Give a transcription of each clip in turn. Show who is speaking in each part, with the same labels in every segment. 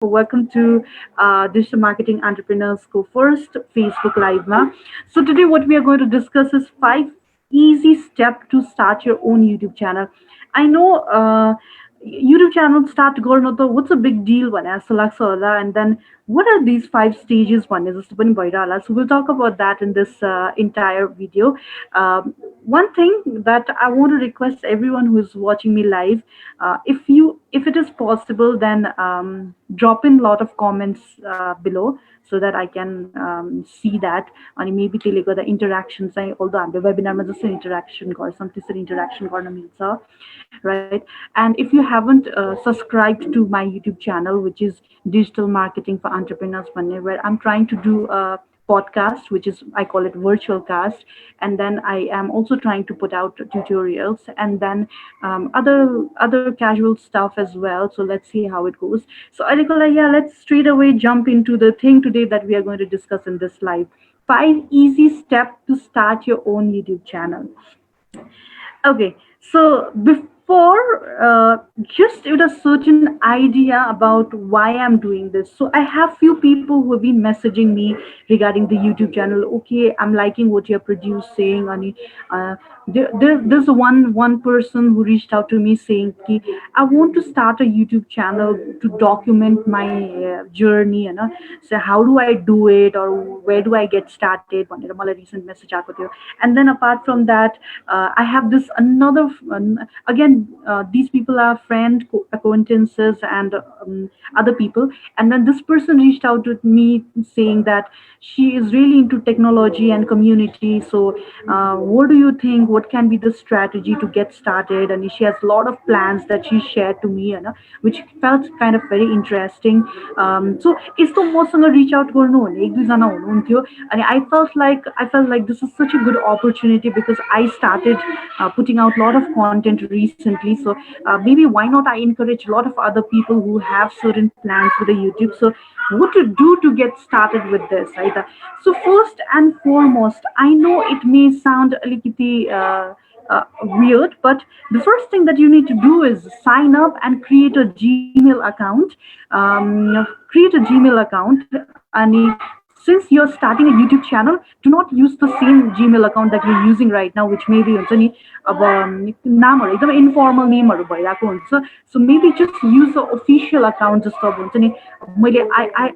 Speaker 1: Welcome to Digital Marketing Entrepreneurs Go First Facebook Live. So today what we are going to discuss is 5 easy steps to start your own YouTube channel. I know YouTube channel start गर्न त what's a big deal भने जस्तो लाग्छ होला, and then what are these 5 stages भन्ने जस्तो पनि भइरह होला. So we'll talk about that in this entire video. One thing that I want to request everyone who is watching me live, if it is possible, then drop in a lot of comments below so that I can see that. And maybe त्यसले गर्दा interaction चाहिँ, although हाम्रो वेबिनारमा जस्तो interaction गर्छौँ त्यसरी interaction गर्न मिल्छ, right? And if you haven't subscribed to my YouTube channel, which is Digital Marketing for Entrepreneurs, where I'm trying to do a podcast, which is, I call it virtual cast, and then I am also trying to put out tutorials, and then other casual stuff as well. So let's see how it goes. So Arikola, yeah, let's straight away jump into the thing today that we are going to discuss in this live. 5 easy steps to start your own YouTube channel. Okay, so before just with a certain idea about why I'm doing this. So I have few people who have been messaging me regarding the YouTube channel. Okay, I'm liking what you're producing. And there's one person who reached out to me saying, "Ki, I want to start a YouTube channel to document my journey. So how do I do it, or where do I get started?" भनेर मलाई recent message आएको थियो. And then apart from that, I have this another again. These people are friend acquaintances and other people. And then this person reached out to me saying that she is really into technology and community. So what do you think? What can be the strategy to get started? And she has a lot of plans that she shared to me, which felt kind of very interesting. So यस्तो मसँग reach out गर्नु भने एक दुईजना हुनुहुन्थ्यो, अनि I felt like this is such a good opportunity because I started putting out a lot of content recently. So maybe why not I encourage a lot of other people who have certain plans with the YouTube. So what to do to get started with this, right? So first and foremost, I know it may sound a little weird, but the first thing that you need to do is sign up and create a Gmail account. Create a Gmail account, and since you're starting a YouTube channel, do not use the same Gmail account that you're using right now, which maybe हुन्छ नि अब नामहरू एकदम informal नेमहरू भइरहेको हुन्छ. So maybe just use the official account. जस्तो अब हुन्छ नि, मैले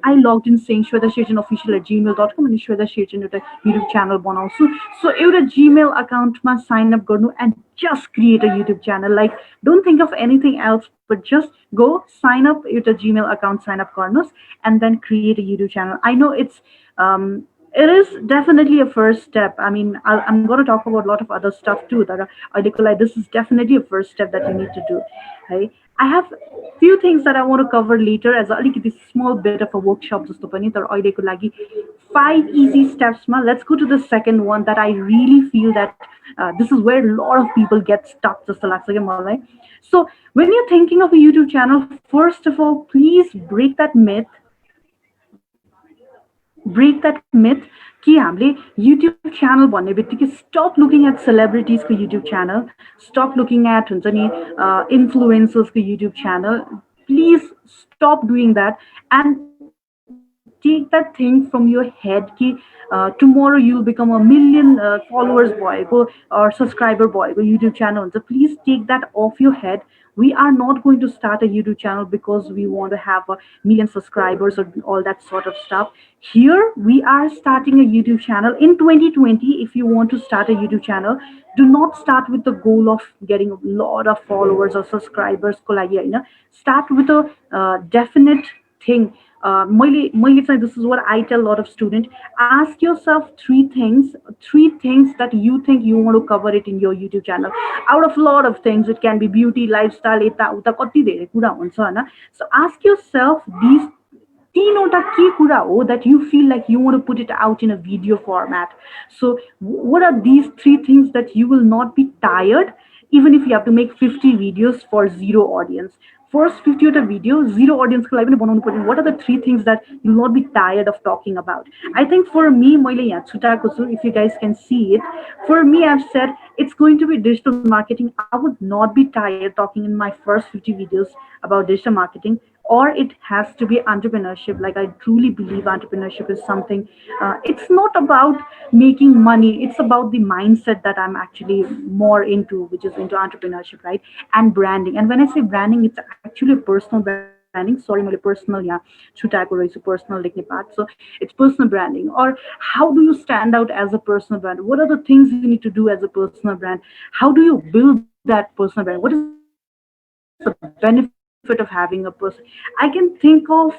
Speaker 1: I logged in saying shwetashirjanofficial@gmail.com अनि श्वेता शिर्जन एउटा YouTube channel बनाउँछु. So एउटा Gmail accountमा sign up गर्नु and just create a YouTube channel. Like, don't think of anything else, but just go sign up with a Gmail account, sign up Karnos, and then create a YouTube channel. I know it is definitely a first step. I mean, I'm going to talk about a lot of other stuff too. That like this is definitely a first step that you need to do. Right? I have few things that I want to cover later as this small bit of a workshop. Just to 5 easy steps. Let's go to the second one that I really feel that this is where a lot of people get stuck. Just like so when you're thinking of a YouTube channel, first of all, please break that myth कि हामीले YouTube channel भन्ने बित्तिकै stop looking at celebrities को YouTube channel, stop looking at हुन्छ नि influencers को YouTube channel. Please stop doing that and take that thing from your head कि tomorrow you'll become a million followers भएको or subscriber भएको YouTube channel. So please take that off your head. We are not going to start a YouTube channel because we want to have a million subscribers or all that sort of stuff. Here we are starting a YouTube channel in 2020. If you want to start a YouTube channel, do not start with the goal of getting a lot of followers or subscribers. Start with a definite thing. This is what I tell a lot of students. Ask yourself three things that you think you want to cover it in your YouTube channel. Out of a lot of things, it can be beauty, lifestyle, so ask yourself these that you feel like you want to put it out in a video format. So what are these three things that you will not be tired even if you have to make 50 videos for zero audience? First 50 video, zero audience. What are the three things that you'll not be tired of talking about? I think for me, if you guys can see it, for me, I've said it's going to be digital marketing. I would not be tired talking in my first 50 videos about digital marketing. or it has to be entrepreneurship. Like, I truly believe entrepreneurship is something, it's not about making money, it's about the mindset that I'm actually more into, which is into entrepreneurship, right? And branding. And when I say branding, it's actually personal branding. Sorry, my personal, yeah, छुट्याएको रहेछु personal लेख्ने part. So it's personal branding. Or how do you stand out as a personal brand? What are the things you need to do as a personal brand? How do you build that personal brand? What is the benefit of having a person? I can think of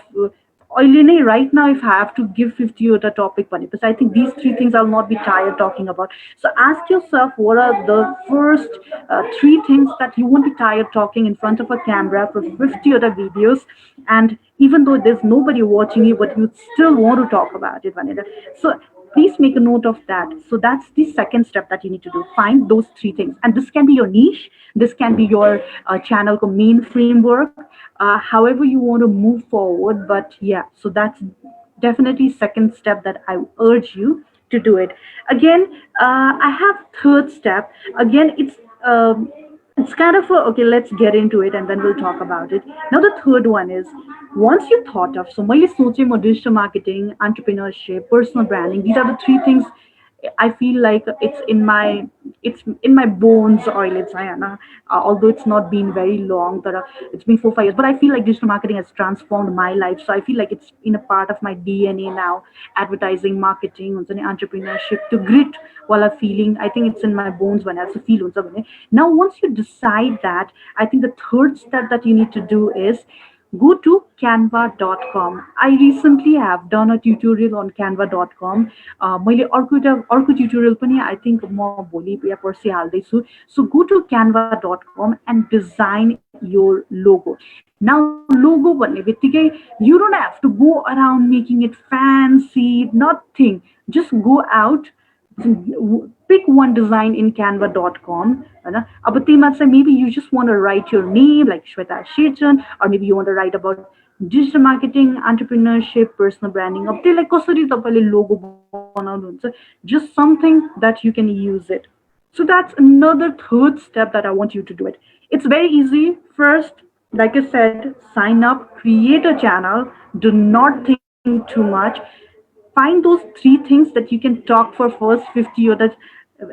Speaker 1: अहिले नै right now, if I have to give 50 or the topic pani, because I think these three things I'll not be tired talking about. So ask yourself, what are the first three things that you won't be tired talking in front of a camera for 50 other videos, and even though there's nobody watching you, but you still want to talk about it, Vanita. So please make a note of that. So that's the second step that you need to do. Find those three things, and this can be your niche, this can be your channel ko main framework, however you want to move forward. But yeah, so that's definitely second step that I urge you to do it. Again, I have third step. Again, it's kind of a, okay, let's get into it and then we'll talk about it. Now the third one is, once you thought of, so मैले सोचे म digital marketing, entrepreneurship, personal branding, these are the three things I feel like it's in my bones, or let's say, although it's not been very long, but it's been 4 5 years. But I feel like digital marketing has transformed my life, so I feel like it's in a part of my DNA now. Advertising, marketing, entrepreneurship, to grit while feeling. I think it's in my bones when I feel. Now, once you decide that, I think the third step that you need to do is go to canva.com. I recently have done a tutorial on canva.com. मैले अर्को tutorial पनि I think म भोलि या पर्सि हाल्दैछु. So go to canva.com and design your logo. Now logo भन्ने बित्तिकै you don't have to go around making it fancy, nothing. Just go out, pick one design in canva.com. अब त्यहीमा चाहिँ maybe you just want to write your name like Shweta Shechan, or maybe you want to write about digital marketing, entrepreneurship, personal branding. अब त्यसलाई कसरी तपाईँले लोगो बनाउनुहुन्छ, just something that you can use it. So that's another third step that I want you to do it. It's very easy. First, like I said, sign up, create a channel, do not think too much. Find those three things that you can talk for first 50 or that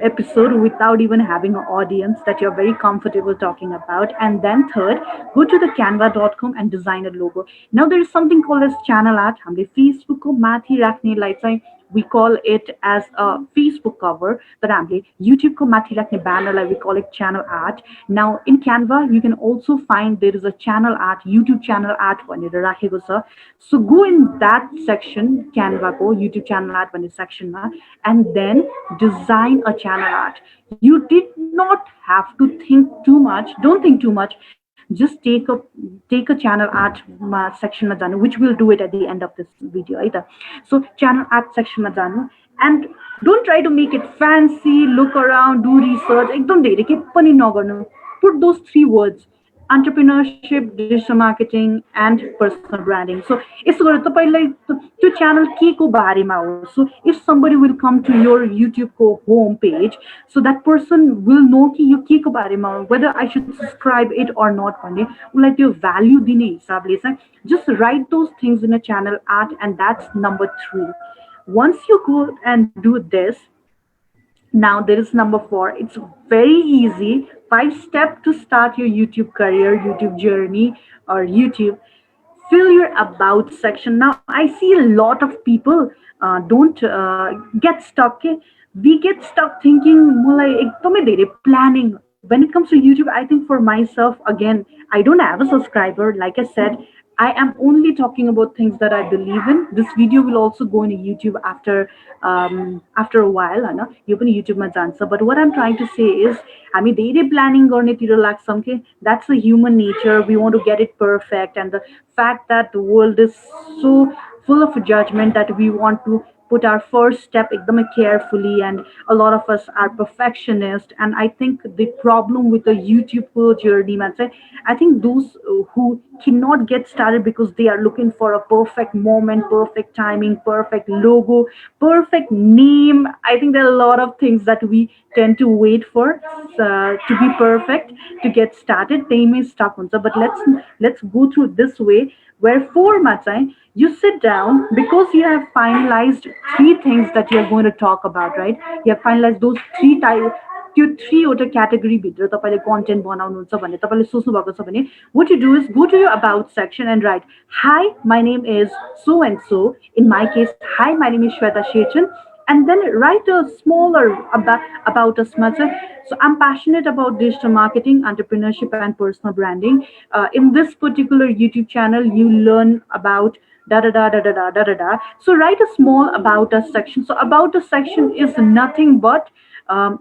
Speaker 1: episode without even having an audience that you're very comfortable talking about. And then third, go to the canva.com and design a logo. Now there is something called as channel art. हामीले फेसबुकको माथि राख्नेलाई चाहिँ we call it as a Facebook cover, but हामीले युट्युबको माथि राख्ने ब्यानरलाई we call it channel art. Now in Canva you can also find there is a channel art, YouTube channel art भनेर राखेको छ. So go in that section, Canva को YouTube channel art भन्ने section मा, and then design a channel art. You did not have to think too much. Don't think too much. Just take a channel art section ma janu, which we'll do it at the end of this video either. So channel art section ma janu, and don't try to make it fancy, look around, do research. Ekdam धेरै के पनि नगर्नु. Put those three words: entrepreneurship, digital marketing, and personal branding. So यसो गरेर तपाईलाई त्यो channel के को बारेमा हो. So if somebody will come to your YouTube को home page, so that person will know कि यो के को बारेमा हो, whether I should subscribe it or not भन्ने उलाई त्यो value दिने हिसाबले चाहिँ just write those things in a channel art, and that's number 3. Once you go and do this, now there is number 4. It's very easy. 5 step to start your YouTube career, YouTube journey, or YouTube. Fill your about section. Now I see a lot of people don't get stuck. We get stuck thinking मलाई एकदमै धेरै planning. When it comes to YouTube, I think for myself, again, I don't have a subscriber. Like I said, I am only talking about things that I believe in. This video will also go into YouTube after a while. होइन यो पनि युट्युबमा जान्छ. But what I'm trying to say is, हामी धेरै planning गर्नेतिर लाग्छौँ कि that's a human nature. We want to get it perfect, and the fact that the world is so full of judgment that we want to put our first step ekdamai carefully, and a lot of us are perfectionist. And I think the problem with the YouTube journey, man, I think those who cannot get started because they are looking for a perfect moment, perfect timing, perfect logo, perfect name. I think there are a lot of things that we tend to wait for to be perfect to get started. They may stuck on. But let's go through this way, where for Matsai, you sit down because you have finalized three things that you're going to talk about, right? You have finalized those three type, त्यो थ्रीवटा क्याटेगोरीभित्र तपाईँले content बनाउनुहुन्छ भने तपाईँले सोच्नु भएको छ भने what you do is go to your about section and write, hi, my name is so and so. In my case, hi, my name is Shweta Shechan. And then write a smaller about us matter. So I'm passionate about digital marketing, entrepreneurship, and personal branding. In this particular YouTube channel, you learn about da da da da da da da da da. So write a small about us section. So about us section is nothing but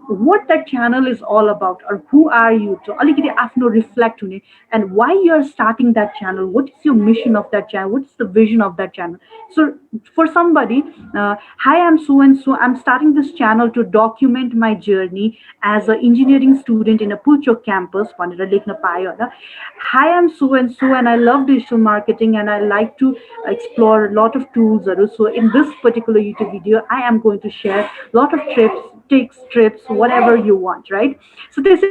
Speaker 1: what that channel is all about, or who are you to alikiti afno reflect hune, and why you are starting that channel, what is your mission of that channel, what is the vision of that channel. So for somebody, hi, I'm so and so, I'm starting this channel to document my journey as an engineering student in a Puchok campus भनेर लेख्न पायो होला. Hi, I'm so and so, and I love digital marketing, and I like to explore a lot of tools. So in this particular YouTube video, I am going to share a lot of tips, trips, whatever you want, right? So they say,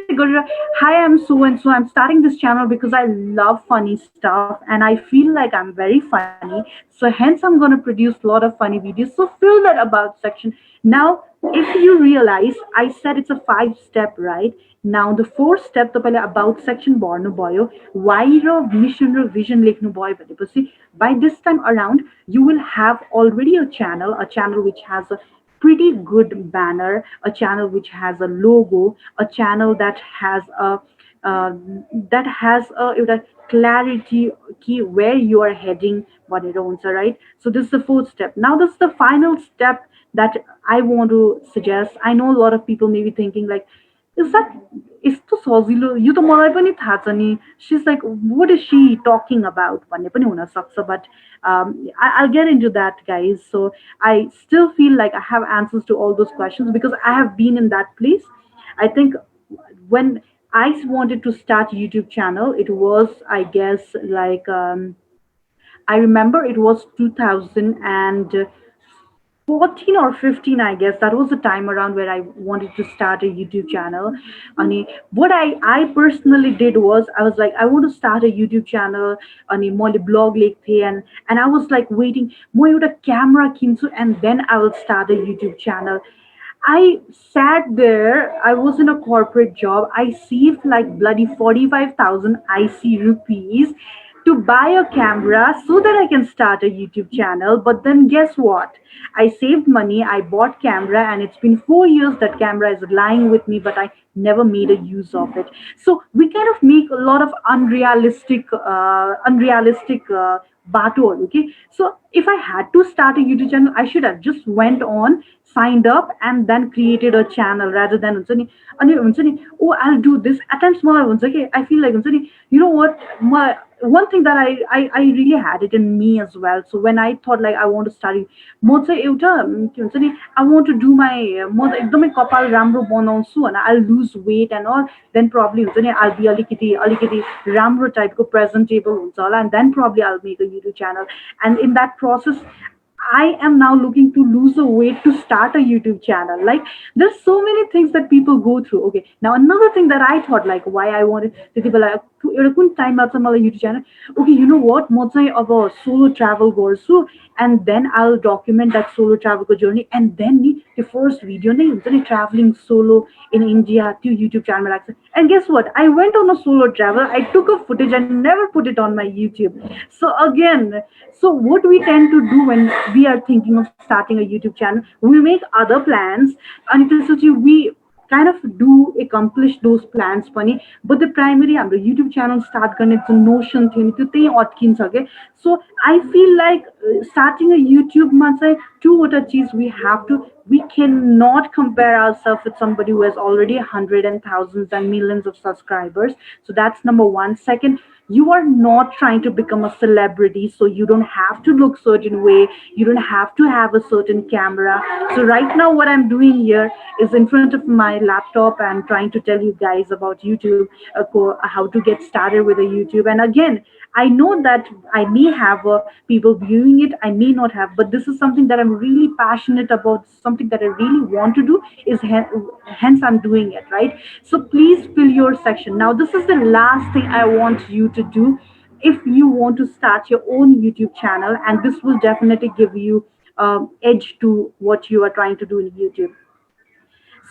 Speaker 1: hi, I'm so and so. I'm starting this channel because I love funny stuff and I feel like I'm very funny. So hence I'm going to produce a lot of funny videos. So fill that about section. Now, if you realize, I said it's a 5-step, right? Now the fourth step, तपाईँले about section भर्नु भयो, why raw mission raw vision लेख्नु भयो भनेपछि by this time around you will have already a channel which has a pretty good banner, a channel which has a logo, a channel uh, that has a clarity key where you are heading, भनेर हुन्छ, right? So this is the fourth step. Now this is the final step that I want to suggest. I know a lot of people may be thinking like, is that यस्तो सजिलो, यो त मलाई पनि थाहा छ नि. She's like, what is she talking about भन्ने पनि हुन सक्छ. But I'll get into that, guys. So I still feel like I have answers to all those questions because I have been in that place. I think when I wanted to start YouTube channel, it was, I guess, like I remember it was 2014 or 15, I guess. That was the time around where I wanted to start a YouTube channel. And what I personally did was, I was like, I want to start a YouTube channel. And मैले blog लेख्थेँ, and I was like waiting, म एउटा camera किन्छु and then I will start a YouTube channel. I sat there. I was in a corporate job. I saved like bloody 45,000 IC rupees to buy a camera so that I can start a YouTube channel. But then guess what? I saved money, I bought camera, and it's been 4 years that camera is lying with me, but I never made a use of it. So we kind of make a lot of unrealistic bato, okay? So if I had to start a YouTube channel, I should have just went on, signed up, and then created a channel rather than oh, I'll do this. At times I feel like you know what, one thing that I really had it in me as well. So when I thought like I want to study, I want to do my एकदमै कपाल राम्रो बनाउँछु and I'll lose weight and all, then probably I'll be अलिकति राम्रो टाइपको presentable हुन्छ होला, and then probably I'll make a YouTube channel. And in that process, I am now looking to lose a weight to start a YouTube channel. Like, there's so many things that people go through. Okay, now another thing that I thought, like, why I wanted to people like time out some YouTube channel. Okay, you know what? म चाहिँ अब solo travel गर्छु, and then I'll document that solo travel journey, and then the first video नै हुन्छ नि traveling solo in India to YouTube channel. And guess what? I went on a solo travel. I took a footage and never put it on my YouTube. So again, so what we tend to do when we are thinking of starting a YouTube channel, we make other plans, and we kind of do accomplish those plans funny, but the primary हाम्रो YouTube channel start गर्ने जुन notion थियो नि त्यो त्यही अट्किन्छ के. So I feel like starting a YouTube मा चाहिँ two वटा चिज we We cannot compare ourselves with somebody who has already hundred and thousands and millions of subscribers. So that's number one. Second, you are not trying to become a celebrity, so you don't have to look certain way, you don't have to have a certain camera. So right now what I'm doing here is in front of my laptop and trying to tell you guys about YouTube, how to get started with a YouTube. And again, I know that I may have people viewing it, I may not have, but this is something that I'm really passionate about, something that I really want to do. Hence I'm doing it, right? So please fill your section. Now, this is the last thing I want you to do. If you want to start your own YouTube channel, and this will definitely give you edge to what you are trying to do in YouTube.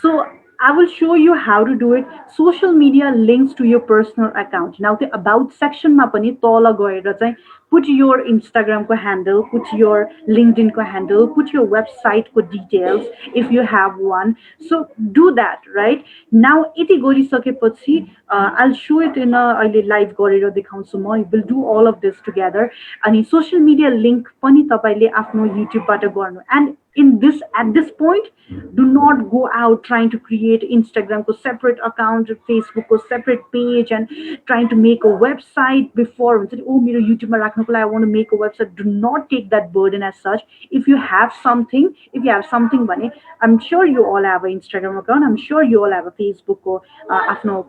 Speaker 1: So I will show you how to do it. Social media links to your personal account. Now the about section मा पनि तल गएर चाहिँ put your Instagram को handle, put your LinkedIn को handle, put your website को details if you have one. So do that, right? Now यति गरिसकेपछि I'll show it in a अहिले live गरेर देखाउँछु म. We'll do all of this together. अनि social media link पनि तपाईले आफ्नो YouTube बाट गर्नु. And in this at this point, do not go out trying to create Instagram ko separate account, Facebook ko separate page, and trying to make a website before oh मेरो YouTube मा राख्नको लागि I want to make a website. Do not take that burden as such. If you have something, भने I'm sure you all have an Instagram account, I'm sure you all have a Facebook ko आफ्नो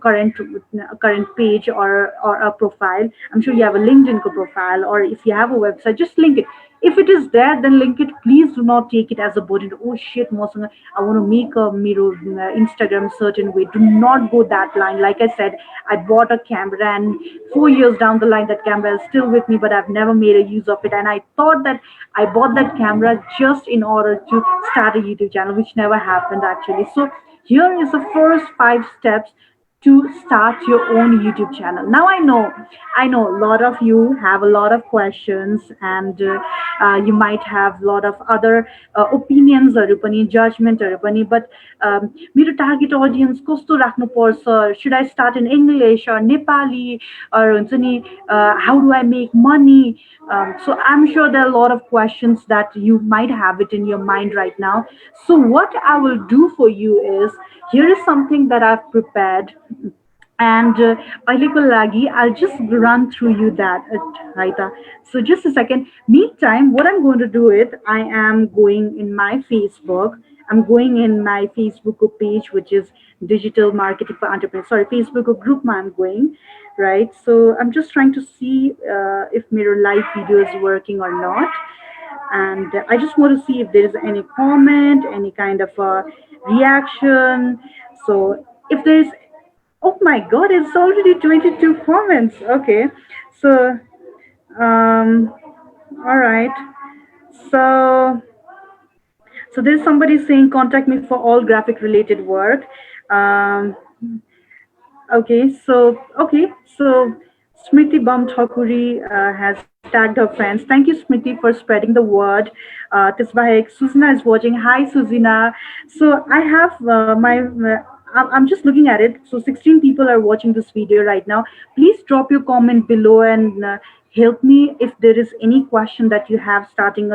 Speaker 1: current page or a profile. I'm sure you have a LinkedIn ko profile, or if you have a website, just link it. If it is there, then link it. Please do not take it as a burden. Oh shit, Mosanga, I want to make a mirror Instagram certain way. Do not go that line. Like I said, I bought a camera, and 4 years down the line, that camera is still with me, but I've never made a use of it. And I thought that I bought that camera just in order to start a YouTube channel, which never happened actually. So here is the first 5 steps to start your own YouTube channel. Now I know a lot of you have a lot of questions, and you might have a lot of other opinions or judgment or but मेरो target audience कस्तो राख्नु पर्छ, should I start in English or Nepali, or हुन्छ नि how do I make money? So I'm sure there are a lot of questions that you might have it in your mind right now. So what I will do for you is, here is something that I've prepared, and अहिलेको लागि I'll just run through you that, right? So just a second. Meantime, what I'm going to do is, I am going in my Facebook. I'm going in my Facebook page, which is Digital Marketing for Entrepreneurs. Sorry, Facebook group I'm going, right? So I'm just trying to see if Mirror live video is working or not. And I just want to see if there is any comment, any kind of reaction. So if there's, oh my god, it's already 22 comments. Okay, so all right. So there's somebody saying contact me for all graphic related work. Okay, so Smriti Bam Thakuri has tagged her friends. Thank you, Smriti, for spreading the word. Tisbahek, Suzina is watching. Hi, Suzina. So I have I'm just looking at it. So 16 people are watching this video right now. Please drop your comment below and help me if there is any question that you have starting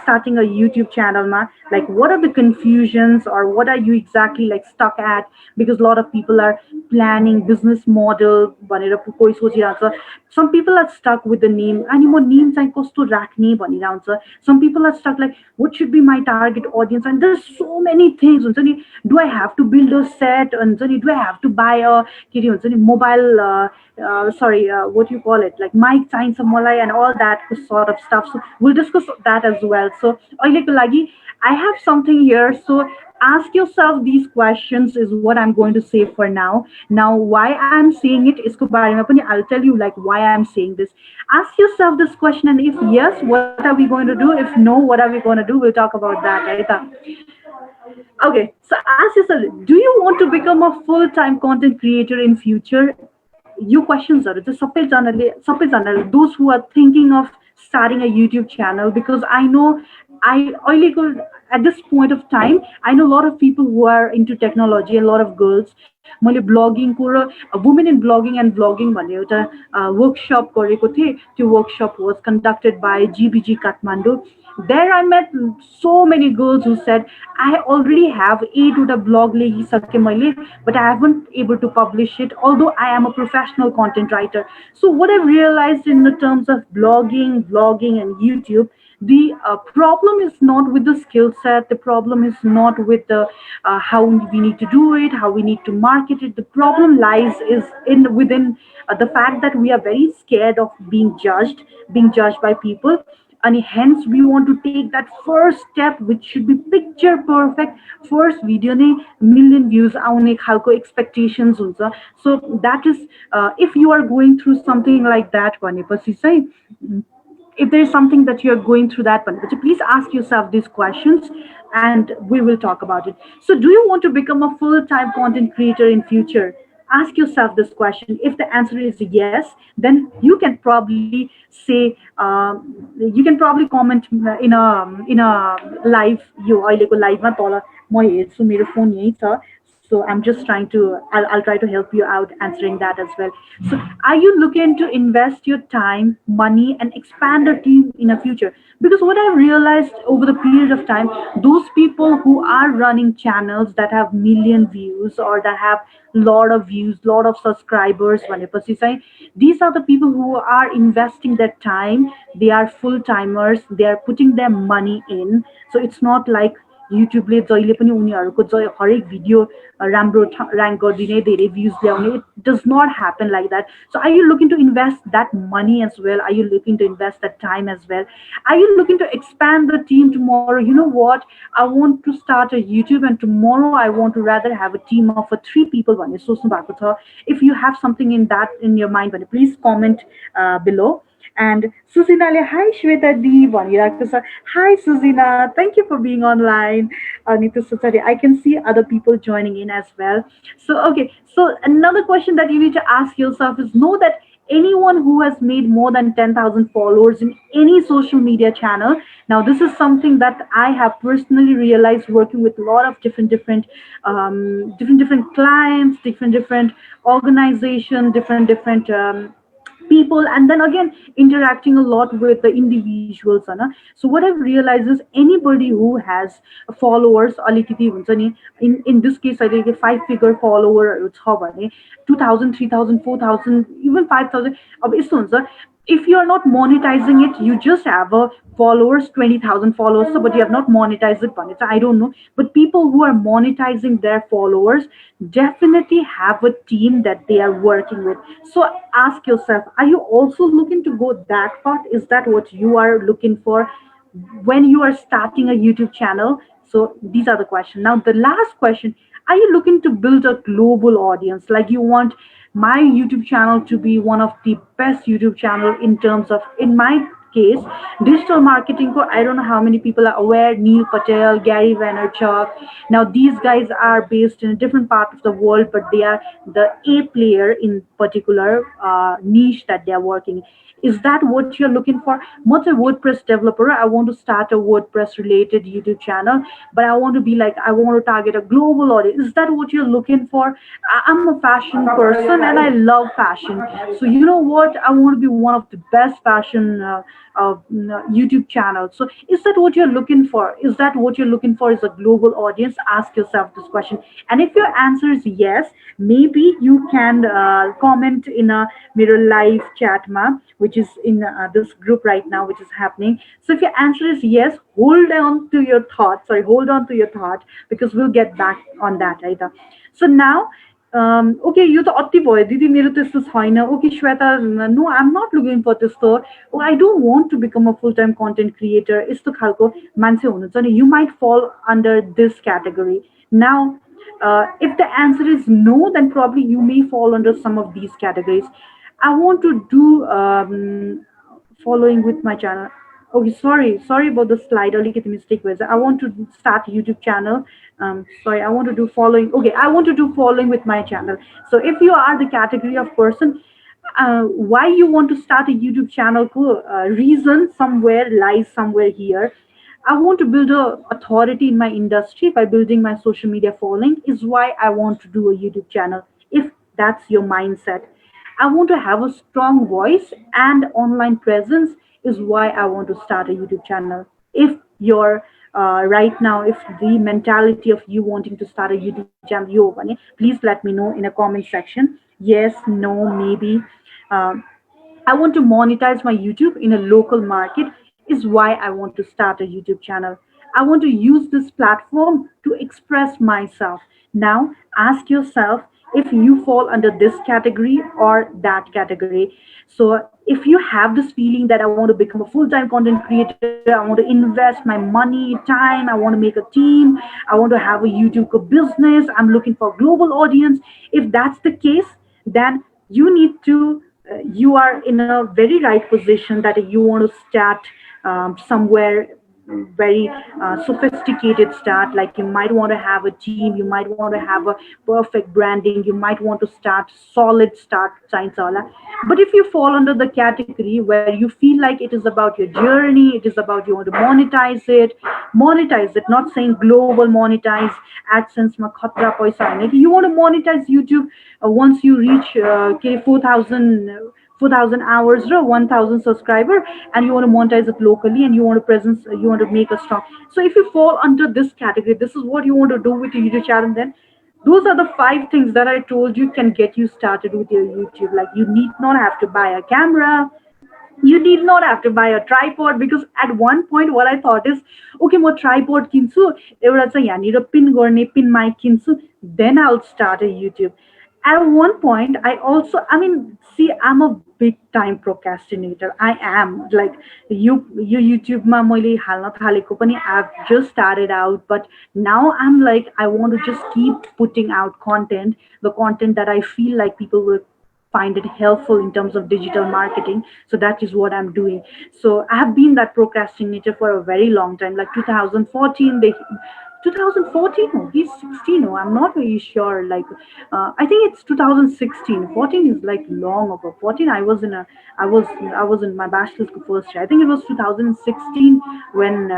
Speaker 1: starting a YouTube channel. Like, what are the confusions, or what are you exactly like stuck at? Because a lot of people are planning business model. Some people are stuck with the name. Some people are stuck like, what should be my target audience? And there's so many things. Do I have to build a set? And do I have to buy a mobile? What you call it, like mic science malai and all that sort of stuff. So we'll discuss that as well. So I have something here. So ask yourself these questions is what I'm going to say for now. Now, why I'm saying it, I'll tell you like why I'm saying this. Ask yourself this question, and if yes, what are we going to do? If no, what are we going to do? We'll talk about that, right? Okay, so ask yourself, do you want to become a full-time content creator in future? Your questions are just those who are thinking of starting a YouTube channel, because I know at this point of time, I know a lot of people who are into technology, a lot of girls. Blogging, a woman in blogging and vlogging workshop. The workshop was conducted by GBG Kathmandu. There I met so many girls who said, I already have a to the blog legi maile, but I haven't able to publish it, although I am a professional content writer. So what I've realized in the terms of blogging, vlogging, and YouTube, the problem is not with the skill set. The problem is not with the how we need to do it, how we need to market it. The problem lies is in within the fact that we are very scared of being judged by people, and hence we want to take that first step, which should be picture perfect. First video ne million views आउने खालको expectations हुन्छ. So that is if you are going through something like that भनेपछि चाहिँ, if there is something that you're going through that one, but please ask yourself these questions and we will talk about it. So do you want to become a full-time content creator in future? Ask yourself this question. If the answer is yes, then you can probably comment in a live यो अहिलेको लाइभमा तल म हेर्छु मेरो phone यही छ. So I'm just trying to, I'll try to help you out answering that as well. So are you looking to invest your time, money, and expand the team in the future? Because what I've realized over the period of time, those people who are running channels that have million views or that have lot of views, lot of subscribers, भनेपछि चाहिँ, these are the people who are investing their time. They are full timers. They are putting their money in. So it's not like युट्युबले जहिले पनि उनीहरूको हरेक video राम्रो rank गरिदिने, धेरै views ल्याउने. It does not happen like that. So are you looking to invest that money as well? Are you looking to invest that time as well? Are you looking to expand the team tomorrow? You know what, I want to start a YouTube and tomorrow I want to rather have a team of 3 people भन्ने सोच्नु भएको छ. If you have something in that in your mind भने please comment below. And Susina, hi Shweta D. Vanirakusa. Hi Susina, thank you for being online. Anita Susari, I can see other people joining in as well. So, okay, so another question that you need to ask yourself is, know that anyone who has made more than 10,000 followers in any social media channel. Now, this is something that I have personally realized working with a lot of different clients, different organizations, different people, and then again interacting a lot with the individuals, होइन. So what I've realized is anybody who has followers अलिकति हुन्छ नि, in this case अहिले 5 figure followerहरू छ भने 2000 3000 4000 even 5000, अब यस्तो हुन्छ. If you are not monetizing it, you just have a followers 20,000 followers, so but you have not monetized it, I don't know. But people who are monetizing their followers definitely have a team that they are working with. So ask yourself, are you also looking to go that path? Is that what you are looking for when you are starting a YouTube channel? So these are the questions. Now the last question, are you looking to build a global audience? Like you want my YouTube channel to be one of the best YouTube channel in terms of, in my case, digital marketing. I don't know how many people are aware. Neil Patel, Gary Vaynerchuk. Now these guys are based in a different part of the world, but they are the A player in particular niche that they are working. Is that what you're looking for? I'm a WordPress developer. I want to start a WordPress related YouTube channel, but I want to be like, I want to target a global audience. Is that what you're looking for? I'm a fashion person and I love fashion. So you know what? I want to be one of the best fashion YouTube channels. So is that what you're looking for? Is that what you're looking for? Is a global audience? Ask yourself this question. And if your answer is yes, maybe you can comment in a mirror live chat ma, which is in this group right now, which is happening. So if your answer is yes, hold on to your thought. Sorry, hold on to your thought, because we'll get back on that, right? So now, okay, you त अति भयो दिदी, मेरो त्यस्तो छैन. Okay, Shweta, no, I'm not looking for त्यस्तो. Oh, I don't want to become a full-time content creator. यस्तो खालको मान्छे हुनुहुन्छ नि, you might fall under this category. Now, if the answer is no, then probably you may fall under some of these categories. I want to do following with my channel. Okay, sorry about the slide. अलिकति mistake was. I want to start YouTube channel. Sorry, I want to do following. Okay, I want to do following with my channel. So if you are the category of person, why you want to start a YouTube channel, reason somewhere lies somewhere here. I want to build a authority in my industry by building my social media following is why I want to do a YouTube channel. If that's your mindset, I want to have a strong voice and online presence is why I want to start a YouTube channel. If you're right now, if the mentality of you wanting to start a YouTube channel, please let me know in a comment section. Yes, no, maybe. Um, I want to monetize my YouTube in a local market, is why I want to start a YouTube channel. I want to use this platform to express myself. Now, ask yourself if you fall under this category or that category. So, if you have this feeling that I want to become a full time content creator, I want to invest my money, time, I want to make a team, I want to have a YouTube business, I'm looking for a global audience. If that's the case, then you are in a very right position that you want to start somewhere very sophisticated start. Like you might want to have a team, you might want to have a perfect branding, you might want to start solid start science all. But if you fall under the category where you feel like it is about your journey, it is about you want to monetize it, not saying global monetize AdSense ma khatra paisa haina कि you want to monetize YouTube once you reach 4,000 hours or 1,000 subscriber, and you want to monetize it locally, and you want to presence, you want to make a strong. So if you fall under this category, this is what you want to do with your YouTube channel. Then those are the five things that I told you can get you started with your YouTube. Like you need not have to buy a camera, you need not have to buy a tripod, because at one point what I thought is, okay, म tripod किन्छु, एउटा चाहिँ यहाँनिर pin गर्ने pin mic किन्छु, then I'll start a YouTube. At one point I mean, see, I'm a big time procrastinator. I am like you YouTube मा मैले हाल्न थालेको पनि I've just started out, but now I'm like I want to just keep putting out content, the content that I feel like people will find it helpful in terms of digital marketing. So that is what I'm doing. So I have been that procrastinator for a very long time, like 2014 they 2014 or he's 16, or I'm not really sure. Like I think it's 2016. 14 is like long ago. 14 I was in my bachelor's first year. I think it was 2016 when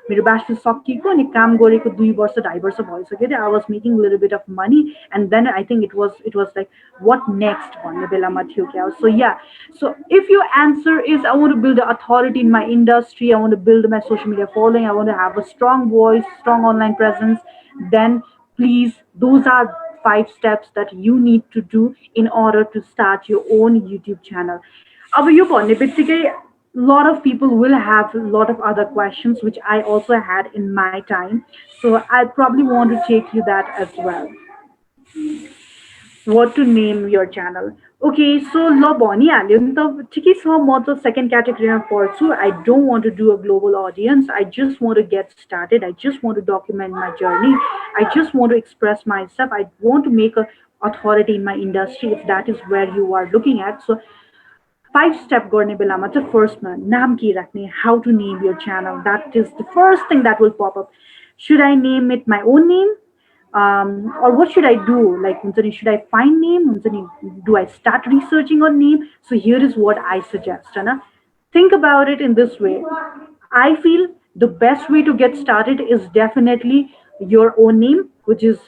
Speaker 1: मेरो bachelor's सकिएको अनि काम गरेको 2 वर्ष 2.5 वर्ष भइसक्यो थियो. I was making a little bit of money, and then I think it was like what next भन्ने बेलामा थियो क्या. So yeah, so if your answer is I want to build an authority in my industry, I want to build my social media following, I want to have a strong voice, strong online presence, then please, those are 5 steps that you need to do in order to start your own YouTube channel. अब यो भन्ने बित्तिकै lot of people will have a lot of other questions which I also had in my time, so I probably want to take you that as well. What to name your channel? Okay, so ल भनिहाल्यो नि त, ठिकै छ. म त second क्याटेगोरीमा पर्छु. I don't want to do a global audience, I just want to get started, I just want to document my journey, I just want to express myself, I want to make a authority in my industry, if that is where you are looking at. So 5 step गर्ने बेलामा चाहिँ फर्स्टमा नाम के राख्ने, how to name your channel, that is the first thing that will pop up. Should I name it my own name, or what should I do? Like हुन्छ नि, should I find name, हुन्छ नि, do I start researching on name? So here is what I suggest, Hahn. Think about it in this way. I feel the best way to get started is definitely your own name, which is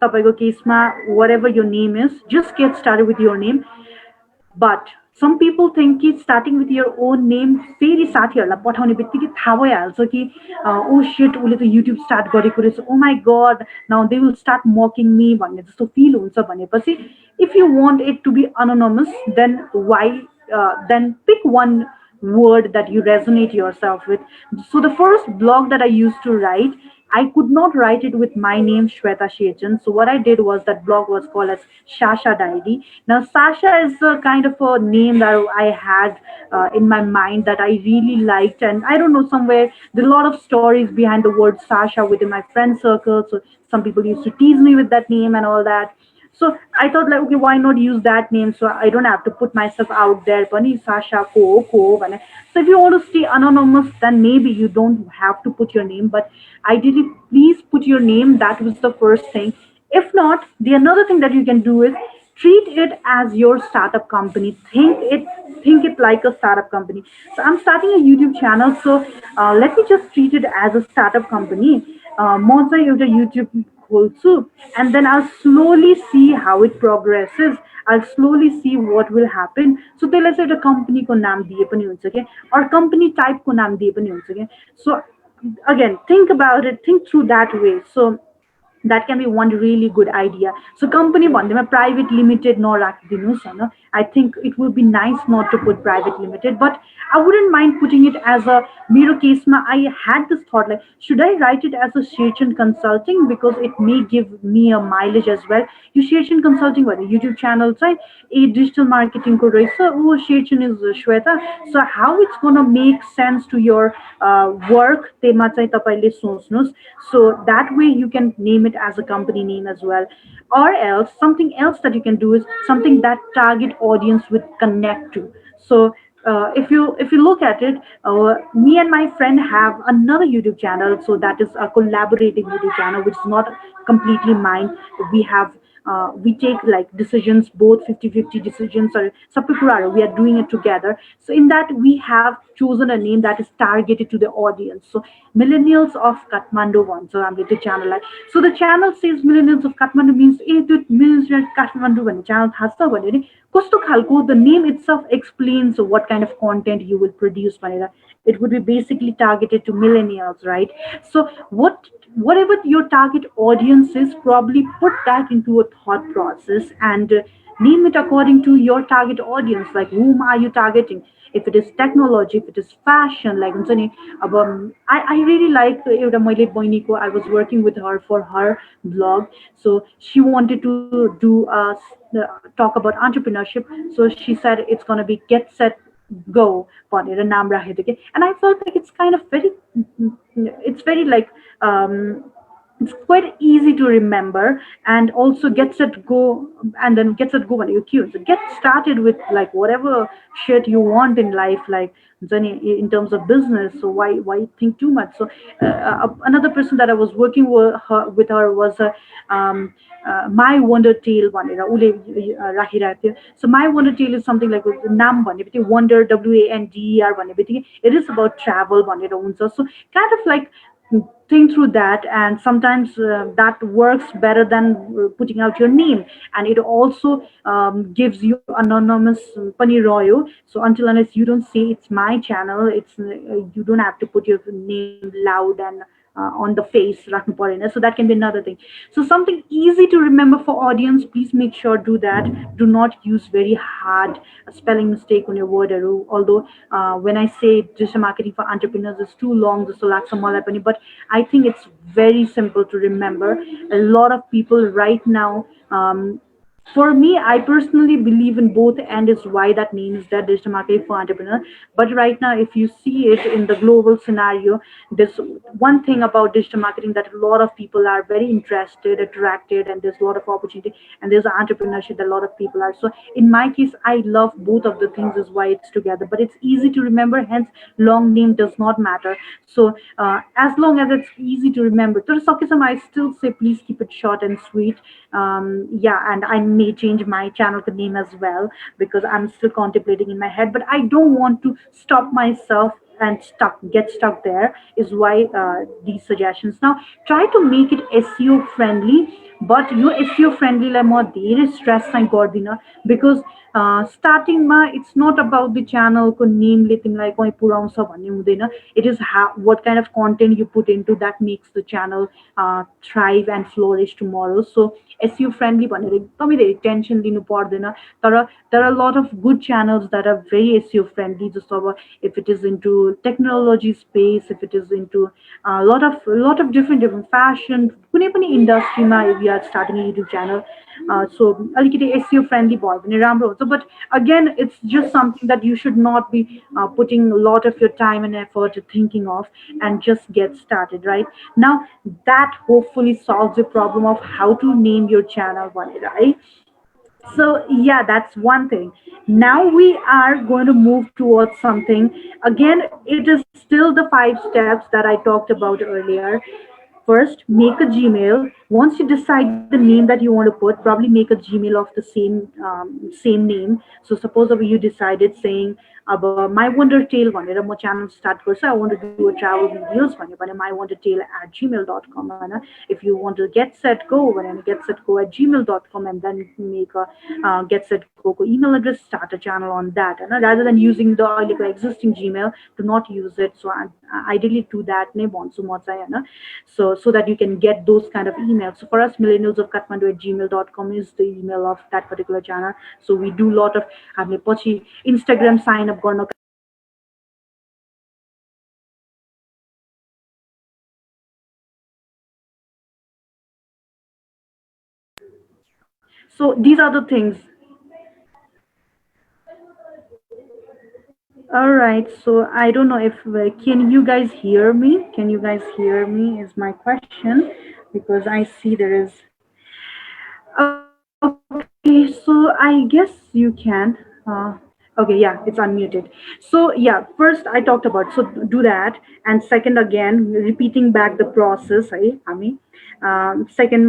Speaker 1: तपाईँको केसमा whatever your name is, just get started with your name. But some people think कि starting with your own name फेरि साथीहरूलाई पठाउने बित्तिकै थाहा भइहाल्छ कि ओ शिट उसले त युट्युब स्टार्ट गरेको रहेछ, oh my god now they will start mocking me भन्ने जस्तो फिल हुन्छ भनेपछि if you want it to be anonymous then why then pick one word that you resonate yourself with. So the first blog that I used to write, I could not write it with my name Shweta Shechan. So what I did was that blog was called as Sasha Diary. Now Sasha is a kind of a name that I had in my mind that I really liked, and I don't know, somewhere there are a lot of stories behind the word Sasha within my friend circle. So some people used to tease me with that name and all that. So I thought like, okay, why not use that name so I don't have to put myself out there. Pani Sasha ko. So if you want to stay anonymous, then maybe you don't have to put your name. But ideally, please put your name. That was the first thing. If not, the another thing that you can do is treat it as your startup company. Think it like a startup company. So I'm starting a YouTube channel. So let me just treat it as a startup company. म चाहिँ एउटा YouTube खोल्छु, and then I'll slowly see how it progresses. I'll slowly see what will happen. So त्यसलाई चाहिँ एउटा कम्पनीको नाम दिए पनि हुन्छ के, or company type को नाम दिए पनि हुन्छ के. So again, think about it, think through that way. So that can be one really good idea. So company भन्दैमा private limited नराखिदिनुहोस् Hahn. I think it would be nice not to put private limited, but I wouldn't mind putting it as a मेरो केसमा I had this thought like should I write it as a Sheerchan Consulting because it may give me a mileage as well. Yo Sheerchan Consulting भने YouTube channel चाहिँ a digital marketing को रहेछ. ऊ Sheerchan is Shweta. So how it's gonna make sense to your work त्यसमा चाहिँ तपाईले सोच्नुहोस्. So that way you can name it as a company name as well. Or else something else that you can do is something that target audience would connect to. So if you look at it, me and my friend have another YouTube channel. So that is a collaborating YouTube channel, which is not completely mine. We have we take like decisions, both 50-50 decisions or sabai we are doing it together. So in that we have chosen a name that is targeted to the audience. So millennials of Kathmandu one. So I'm the channel like so the channel says millennials of Kathmandu means millennials of Kathmandu one channel has the कस्तो खालको the name itself explains what kind of content you will produce भनेर. It would be basically targeted to millennials, right? So whatever your target audience is, probably put that into a thought process and name it according to your target audience. Like whom are you targeting? If it is technology, if it is fashion, like हुन्छ नि अब I really like एउटा मैले बहिनीको I was working with her for her blog. So she wanted to do talk about entrepreneurship. So she said it's going to be get set go भनेर नाम राखेको थियो कि. And I felt like it's kind of very it's very like it's quite easy to remember and also gets it go and then gets it go when you cue. So get started with like whatever shit you want in life, like in terms of business. So why think too much? So another person that I was working with her was my wonder tale भनेर उसले राखिरहेको थियो. So my wonder tale is something like नाम भन्ने बित्तिकै wonder WANDER भन्ने बित्तिकै it is about travel भनेर हुन्छ. So kind of like think through that, and sometimes that works better than putting out your name, and it also gives you anonymous pani royo. So until unless you don't say it's my channel, it's you don't have to put your name loud and on the face राख्नु परेन. So that can be another thing. So something easy to remember for audience, please make sure do that. Do not use very hard spelling mistake on your word. Although when I say digital marketing for entrepreneurs is too long, जस्तो लाग्छ मलाई पनि, but I think it's very simple to remember. A lot of people right now for me, I personally believe in both, and is why that name is that digital marketing for entrepreneur. But right now, if you see it in the global scenario, there's one thing about digital marketing that a lot of people are very interested, attracted, and there's a lot of opportunity, and there's entrepreneurship that a lot of people are. So in my case, I love both of the things, is why it's together. But it's easy to remember, hence long name does not matter. So as long as it's easy to remember, I still say please keep it short and sweet. Yeah, and I may change my channel name as well because I'm still contemplating in my head, but I don't want to stop myself and get stuck there, is why these suggestions. Now try to make it SEO friendly, but yo SEO friendly लाई म धेरै stress चाहिँ गर्दिनँ, because starting ma it's not about the channel को name ले तिमीलाई कहीँ पुर्याउँछ भन्ने हुँदैन. It is what kind of content you put into that makes the channel thrive and flourish tomorrow. So SEO friendly भनेर एकदमै धेरै टेन्सन लिनु पर्दैन. तर there are a lot of good channels that are very SEO friendly, जस्तो अब if it is into technology space, if it is into a lot of different fashion, कुनै पनि इन्डस्ट्रीमा if you are starting a YouTube channel, so अलिकति SEO friendly भयो भने राम्रो हुन्छ. But again, it's just something that you should not be putting a lot of your time and effort thinking of, and just get started right now. That hopefully solves the problem of how to name your channel भनेर है. So yeah, that's one thing. Now we are going to move towards something. Again, it is still the 5 steps that I talked about earlier. First, make a Gmail. Once you decide the name that you want to put, probably make a Gmail of the same name. So suppose you decided saying अब my wonder tale भनेर म channel start गर्छु. I want to do a travel videos भन्यो भने mywondertale@gmail.com होइन. If you want to get set go भने getsetgo@gmail.com and then make a get set go को email address, start a channel on that होइन. Rather than using the अहिलेको existing Gmail, to not use it. So I ideally do that नै भन्छु म चाहिँ होइन. So that you can get those kind of emails. So for us, millennials of Kathmandu at gmail.com is the email of that particular channel. So we do a lot of हामीले पछि Instagram sign up गर्न so these are the things. All right, so I don't know if can you guys hear me? Can you guys hear me? Is my question because I see there is. Okay, so I guess you can. Okay, yeah, it's unmuted. So yeah, first I talked about so do that, and second again repeating back the process. I mean, second,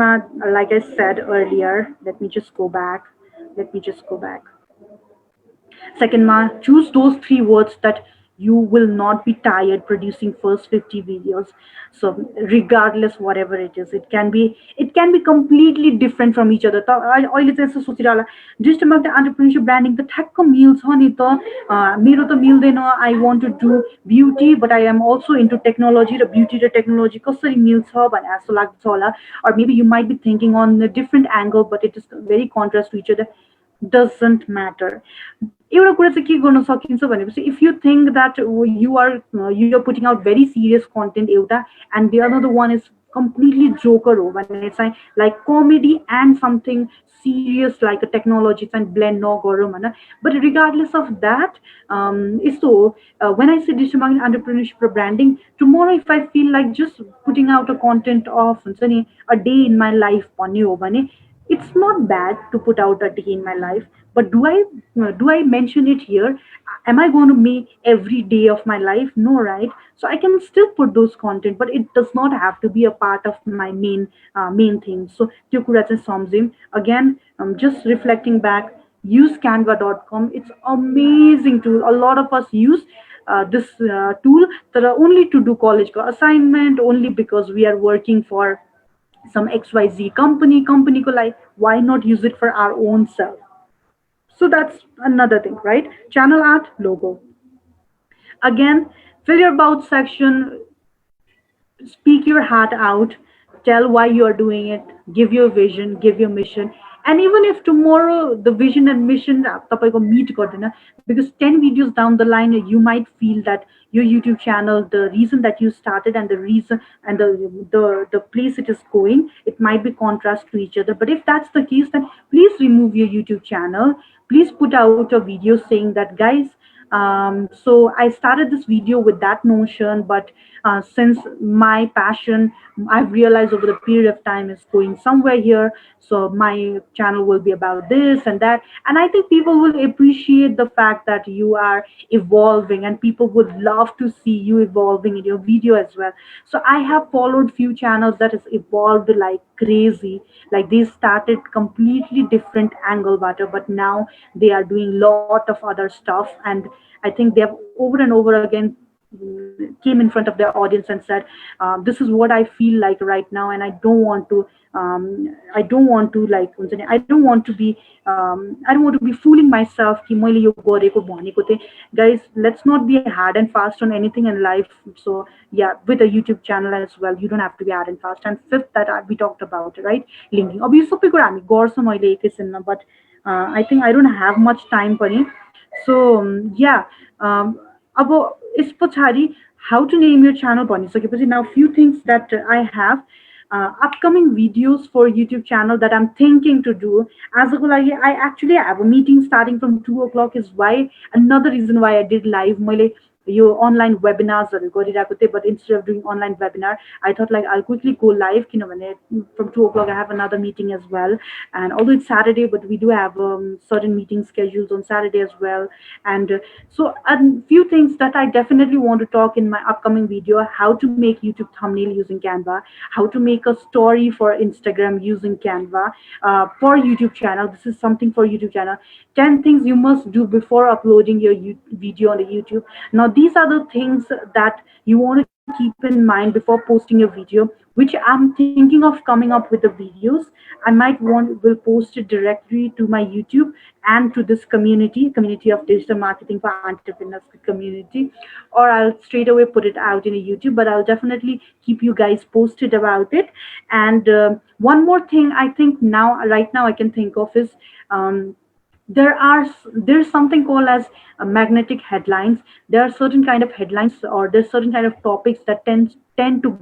Speaker 1: like I said earlier, let me just go back. Let me just go back. Second, choose those three words that you will not be tired producing first 50 videos. So regardless whatever it is, it can be completely different from each other. अहिले चाहिँ यस्तो सोचिरह होला digital marketing entrepreneurship branding त ठ्याक्क मिल्छ नि त मेरो त मिल्दैन I want to do beauty but I am also into technology र ब्युटी र टेक्नोलोजी कसरी मिल्छ भने जस्तो लाग्छ होला or maybe you might be thinking on a different angle but it is very contrast to each other. Doesn't matter. एउटा कुरा चाहिँ के गर्न सकिन्छ भनेपछि if you think that you're putting out very serious content एउटा and the another one is completely joker हो भने चाहिँ like comedy and something serious like a technology चाहिँ ब्लेन्ड नगरौँ होइन बट रिगार्डलेस अफ द्याट यस्तो हो when I say digital marketing entrepreneurship र branding tomorrow if I feel like just putting out a content of हुन्छ नि a day in my life भन्ने हो भने it's not bad to put out a day in my life but do I mention it here? Am I going to make every day of my life? No, right? So I can still put those content but it does not have to be a part of my main thing. So त्यो कुरा चाहिँ सम्झौँ again. Just reflecting back, use canva.com. It's amazing tool. A lot of us use this tool that are only to do college assignment, only because we are working for some XYZ company ko like why not use it for our own self. So that's another thing, right? Channel art, logo. Again, fill your about section, speak your heart out, tell why you are doing it, give your vision, give your mission. And even if tomorrow the vision and mission तपाईको meet गर्दैन, because 10 videos down the line you might feel that your YouTube channel, the reason that you started and the reason and the place it is going, it might be contrast to each other. But if that's the case, then please remove your YouTube channel. Please put out a video saying that, guys, so I started this video with that notion, but since my passion, I've realized over the period of time is going somewhere here. So my channel will be about this and that. And I think people will appreciate the fact that you are evolving and people would love to see you evolving in your video as well. So I have followed few channels that has evolved like crazy. Like they started completely different angle but now they are doing lot of other stuff. And I think they have over and over again came in front of their audience and said, this is what I feel like right now, and I don't want to like I don't want to be fooling myself कि मैले यो गरेको भनेको थिएँ. Guys, let's not be hard and fast on anything in life. So yeah, with a YouTube channel as well, you don't have to be hard and fast. And fifth, that we talked about, right? Linking. अब यो सबै कुरा हामी गर्छौँ अहिले एकैछिनमा, but I think I don't have much time पनि. So yeah, अब yes पछाडि how to name your channel भनिसकेपछि now few things that I have upcoming videos for YouTube channel that I'm thinking to do. आजको लागि I actually have a meeting starting from 2 o'clock is why another reason why I did live. मैले यो online वेबिनार्सहरू गरिरहेको थिएँ but instead of doing online webinar I thought like I quickly go live किनभने from 2 o'clock I have another meeting as well, and although it's Saturday but we do have certain meeting schedules on Saturday as well. And so a few things that I definitely want to talk in my upcoming video: how to make YouTube thumbnail using Canva, how to make a story for Instagram using Canva, for YouTube channel. This is something for YouTube channel. 10 things you must do before uploading your video on the YouTube. Now these are the things that you want to keep in mind before posting your video, which I'm thinking of coming up with the videos. I might will post it directly to my YouTube and to this community of digital marketing for entrepreneurs community, or I'll straight away put it out in a YouTube, but I'll definitely keep you guys posted about it. And one more thing I think now right now I can think of is, there's something called as magnetic headlines. There are certain kind of headlines, or there's certain kind of topics that tend to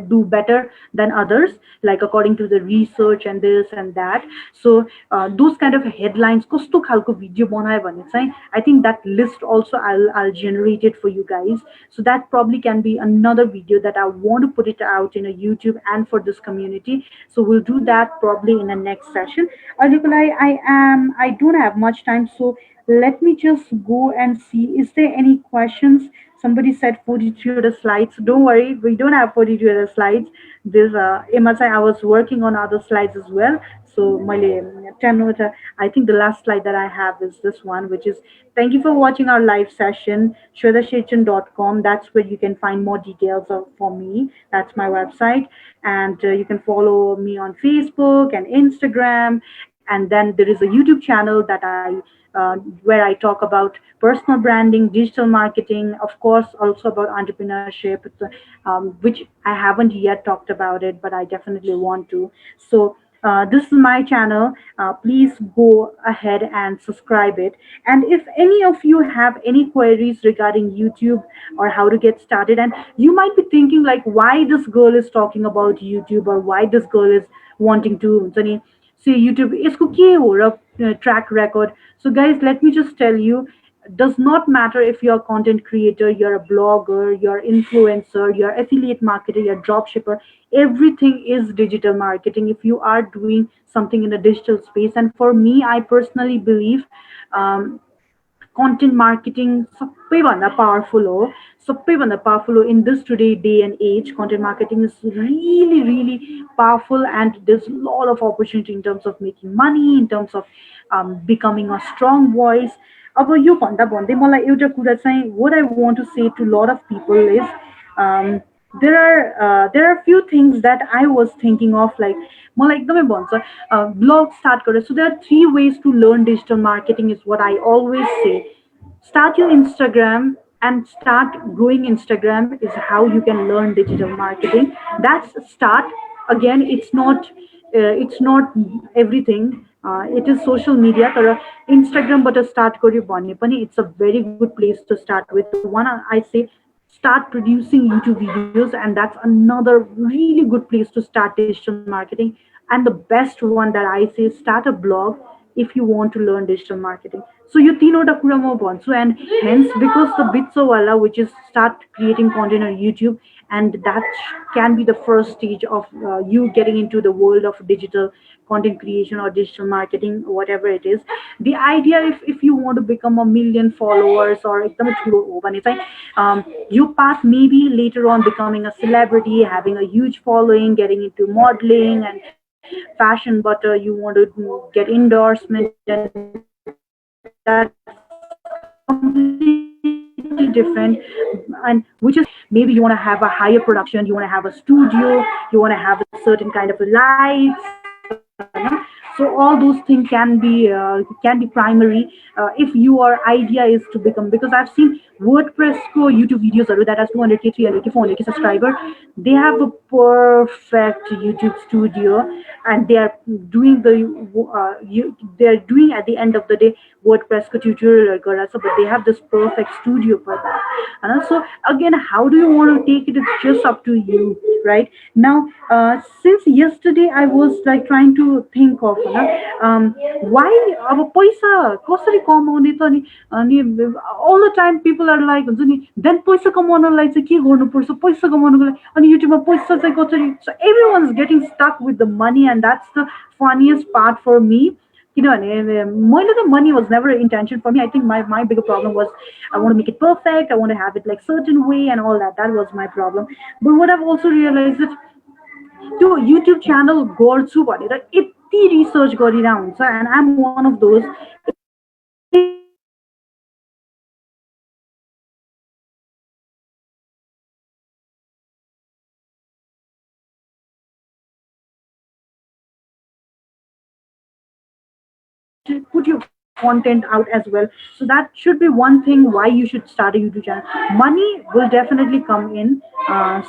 Speaker 1: do better than others, like according to the research and this and that. So those kind of headlines कस्तो खालको video बनायो भने चाहिँ I think that list also I'll generate it for you guys. So that probably can be another video that I want to put it out in a YouTube and for this community. So we'll do that probably in the next session. Nikolai, I don't have much time, so let me just go and see. Is there any questions? Somebody said 42 other slides. Don't worry, we don't have 42 other slides. There's I was working on other slides as well. So I think the last slide that I have is this one, which is thank you for watching our live session, shwetashechan.com. That's where you can find more details for me. That's my website. And you can follow me on Facebook and Instagram. And then there is a YouTube channel that where I talk about personal branding, digital marketing, of course, also about entrepreneurship, which I haven't yet talked about it, but I definitely want to. So this is my channel. Please go ahead and subscribe it. And if any of you have any queries regarding YouTube or how to get started, and you might be thinking like, why this girl is talking about YouTube, or why this girl is wanting to see YouTube, इसको के हो र track record. So guys, let me just tell you, does not matter if you're a content creator, you're a blogger, you're influencer, you're affiliate marketer, you're drop shipper. Everything is digital marketing if you are doing something in a digital space. And for me, I personally believe content marketing सबैभन्दा powerful हो in this today day and age. Content marketing is really powerful, and there's a lot of opportunity in terms of making money, in terms of becoming a strong voice. अब यो भन्दा भन्दै मलाई एउटा कुरा चाहिँ what I want to say to a lot of people is, um, there are few things that I was thinking of, like मलाई एकदमै भन्छ blog start गरेर. So there are 3 ways to learn digital marketing is what I always say. Start your Instagram and start growing Instagram is how you can learn digital marketing. That's start. Again, it's not everything. It is social media. तर Instagram but start गर्यो भने पनि it's a very good place to start with. One, I say start producing YouTube videos, and that's another really good place to start digital marketing. And the best one that I say, start a blog if you want to learn digital marketing. So you तीनवटा कुरा म भन्छु, and hence because the Bitsawala, which is start creating content on YouTube, and that can be the first stage of you getting into the world of digital content creation or digital marketing, whatever it is. The idea, if you want to become a million followers or एकदमै ठुलो हो भने चाहिँ your path maybe later on becoming a celebrity, having a huge following, getting into modeling and fashion, but you want to get endorsement, and that's completely different. And which is maybe you want to have a higher production, you want to have a studio, you want to have a certain kind of lights, so all those things can be primary if your idea is to become, because I've seen WordPress को YouTube videos that has 200k, 300k, 400k subscriber. They have a perfect YouTube studio, and they are doing they are doing at the end of the day WordPress को tutorial but they have this perfect studio for that. And so again, how do you want to take it? It's just up to you, right? Now, since yesterday I was like trying to think of why अब पैसा कसरी कमाउने त नि. अनि all the time people people are like हुन्छ नि then पैसा कमाउनलाई चाहिँ के गर्नुपर्छ पैसा कमाउनुको लागि अनि युट्युबमा पैसा चाहिँ कसरी so everyone is getting stuck with the money and that's the funniest part for me किनभने मैले त money was never an intention for me. I think my bigger problem was I want to make it perfect, I want to have it like certain way and all that. That was my problem. But what I've also realized is त्यो YouTube channel गर्छु भनेर यति research गरिरहेको हुन्छ and I am one of those यति research गरेर पनि put your content out as well. So that should be one thing why you should start a YouTube channel. Money will definitely come in.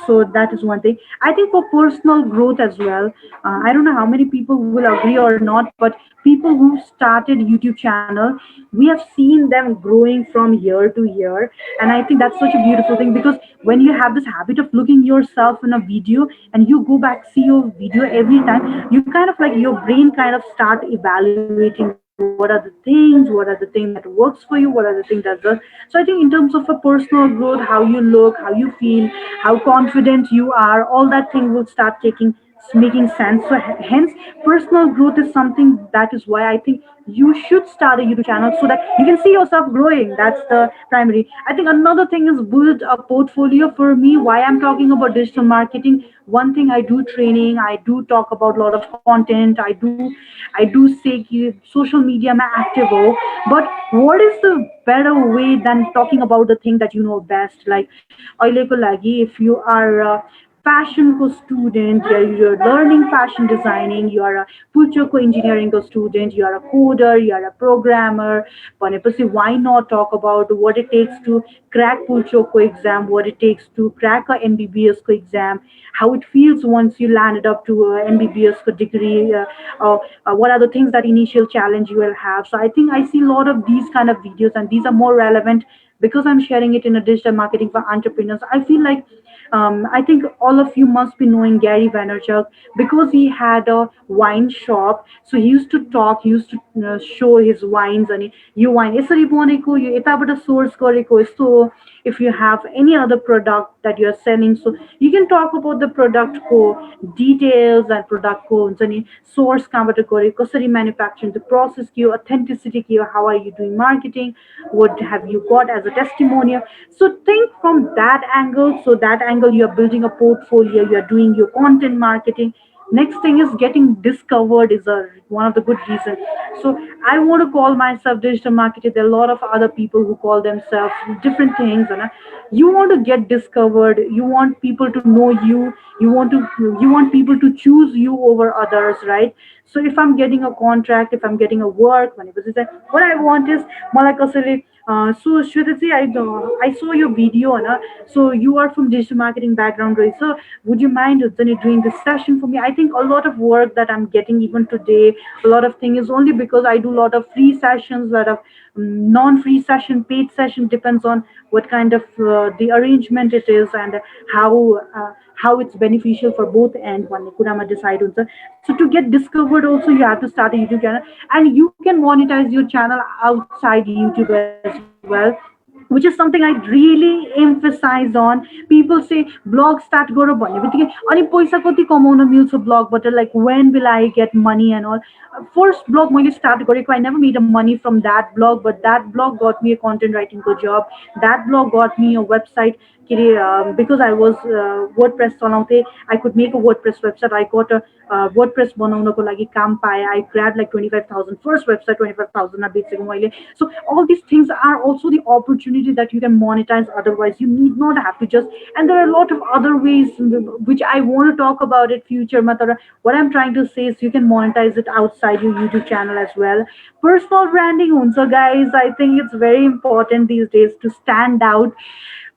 Speaker 1: So that is one thing. I think for personal growth as well. I don't know how many people will agree or not, but people who started YouTube channel, we have seen them growing from year to year, and I think that's such a beautiful thing because when you have this habit of looking yourself in a video and you go back see your video every time, you kind of like your brain kind of start evaluating what are the things, what are the things that works for you, what are the things that does. So I think in terms of a personal growth, how you look, how you feel, how confident you are, all that thing will start taking making sense. So hence personal growth is something that is why I think you should start a YouTube channel so that you can see yourself growing. That's the primary. I think another thing is build a portfolio. For me, why I'm talking about digital marketing, one thing, I do training, I do talk about a lot of content, I do say social media ma active ho, but what is the better way than talking about the thing that you know best, like aileko lagi if you are fashion co student, you're learning fashion designing, you are a future co engineering co student, you are a coder, you are a programmer. भनेपछि why not talk about what it takes to crack Pulchoco exam, what it takes to crack a MBBS co exam, how it feels once you landed up to a MBBS co degree, what are the things that initial challenge you will have. So I think I see a lot of these kind of videos, and these are more relevant because I'm sharing it in a digital marketing for entrepreneurs. I feel like I think all of you must be knowing Gary Vaynerchuk because he had a wine shop. So he used to talk, he used to show his wines and you wine. यसरी बनेको यो यताबाट source गरेको यस्तो हो. If you have any other product that you're selling, so you can talk about the product को details and product को हुन्छ नि source कहाँबाट गरे कसरी manufacturing, the process के हो, authenticity के हो, how are you doing marketing, what have you got as a testimonial. So think from that angle. So that angle you are building a portfolio, you are doing your content marketing. Next thing is getting discovered is a one of the good reasons. So I want to call myself digital marketer. There are a lot of other people who call themselves different things, and you want to get discovered. You want people to know you. You want people to choose you over others, right? So if I'm getting a contract, if I'm getting a work, what I want is मलाई कसैले so Shwetaji, I saw your video, Anna. So you are from digital marketing background, right? So would you mind doing this session for me? I think a lot of work that I'm getting even today, a lot of thing is only because I do a lot of free sessions, a lot of non-free session, paid session, depends on what kind of the arrangement it is and how it's beneficial for both end. One kurama decide हुन्छ. So to get discovered also you have to start a YouTube channel, and you can monetize your channel outside YouTube as well, which is something I really emphasize on. People say blog start गर भन्ने बित्तिकै अनि पैसा कति कमाउन मिल्छ blogबाट, like when will I get money and all. First blog मैले start गरेको, I never made a money from that blog, but that blog got me a content writing job. That blog got me a website because I was WordPress चलाउँथे. I could make a WordPress website. I got a WordPress बनाउनको लागि काम पाएँ. I grabbed like 25,000 first website, 25,000 मा बेचेको मैले. So all these things are also the opportunity that you can monetize. Otherwise you need not have to just, and there are a lot of other ways which I want to talk about it future मा. तर what I'm trying to say is you can monetize it outside your YouTube channel as well. Personal branding हुन्छ guys. I think it's very important these days to stand out.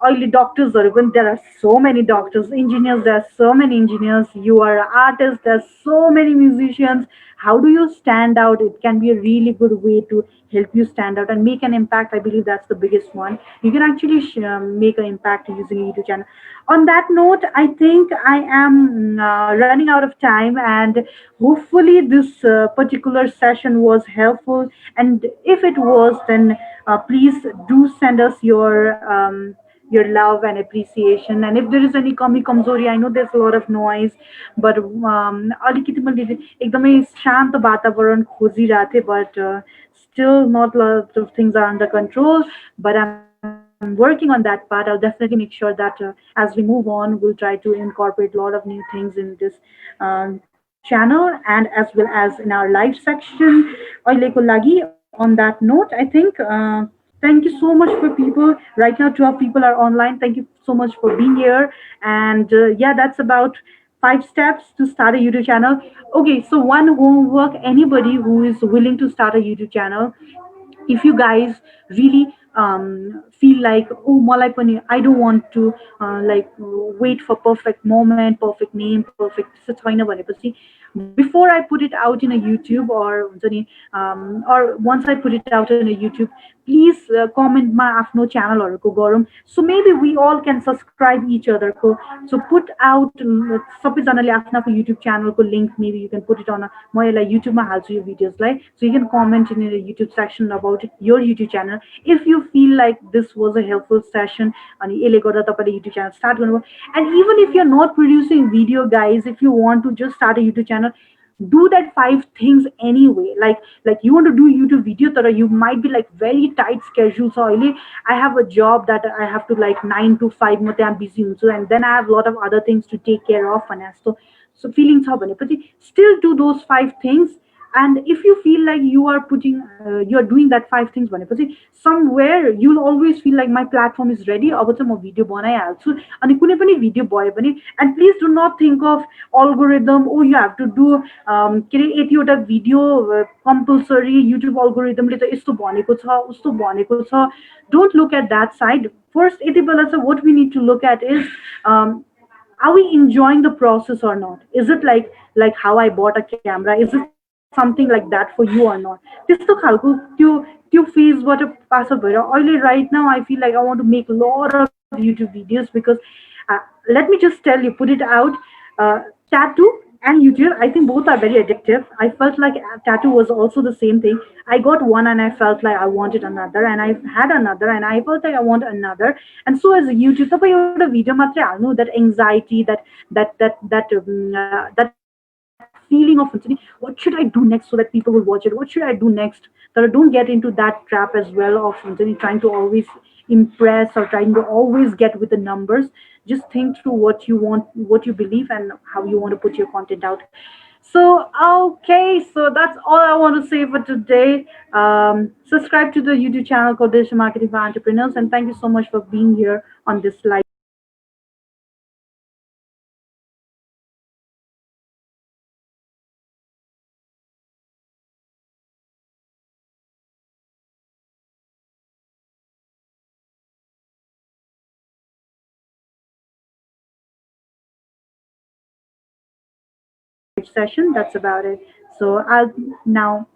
Speaker 1: oily doctors, or even there are so many doctors, engineers, there are so many engineers, you are an artist, there's so many musicians. How do you stand out? It can be a really good way to help you stand out and make an impact. I believe that's the biggest one. You can actually make an impact using a YouTube channel. On that note, I think I am running out of time, and hopefully this particular session was helpful. And if it was, then please do send us your love and appreciation. And if there is any kami kamzori, I know there's a lot of noise, but अलिकति मैले एकदमै शान्त वातावरण खोजिरहेको थिएँ, but still not a lot of things are under control. But I'm working on that part. I'll definitely make sure that as we move on, we'll try to incorporate a lot of new things in this channel, and as well as in our live section. अहिलेको लागि on that note, I think thank you so much for people. Right now, 12 people are online. Thank you so much for being here. And yeah, that's about 5 steps to start a YouTube channel. Okay, so one homework, anybody who is willing to start a YouTube channel, if you guys really feel like, oh malai pani, I don't want to like wait for perfect moment, perfect name, perfect त्यस्तो छैन भनेपछि, before I put it out in a YouTube, or हुन्छ नि, or once I put it out in a YouTube, please comment my afno channelहरूको गरौँ. So maybe we all can subscribe each other को. So put out सबैजनाले आफ्नो आफ्नो YouTube channelको link, maybe you can put it on a, म यसलाई युट्युबमा हाल्छु यो भिडियोसलाई, so you can comment in the YouTube section about your YouTube channel if you feel like this was a helpful session. अनि यसले गर्दा तपाईँले YouTube channel start गर्नुभयो. And even if you're not producing video, guys, if you want to just start a YouTube channel, do that 5 things anyway. Like you want to do YouTube video, that you might be like very tight schedule. So I have a job that I have to like 9 to 5 म त्यहाँ busy हुन्छु, and then I have a lot of other things to take care of and so feeling छ भनेपछि still do those 5 things. And if you feel like you're doing that 5 things भनेपछि somewhere you'll always feel like my platform is ready, अब चाहिँ म video बनाइहाल्छु. अनि कुनै पनि video भयो भने, and please do not think of algorithm, oh you have to do के अरे यतिवटा भिडियो compulsory, YouTube algorithmले त यस्तो भनेको छ उस्तो भनेको छ. Don't look at that side. First यति बेला चाहिँ what we need to look at is, are we enjoying the process or not? Is it like how I bought a camera? Is it something like that for you or not? त्यस्तो खालको त्यो फेजबाट pass out भएर अहिले right now I feel like I want to make a lot of YouTube videos because let me just tell you, put it out, tattoo and YouTube, I think both are very addictive. I felt like tattoo was also the same thing. I got one and I felt like I wanted another, and I had another and I felt like I want another. And so as a YouTube, तपाईँ एउटा video मात्रै हाल्नु, that anxiety, that feeling of what should I do next so that people will watch it, what should I do next, that I don't get into that trap as well of trying to always impress or trying to always get with the numbers. Just think through what you want, what you believe, and how you want to put your content out. So okay, so that's all I want to say for today. Subscribe to the YouTube channel called Digital Marketing for Entrepreneurs, and thank you so much for being here on this live session. That's about it. So I'll now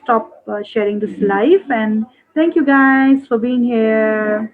Speaker 1: stop sharing this live, and thank you guys for being here.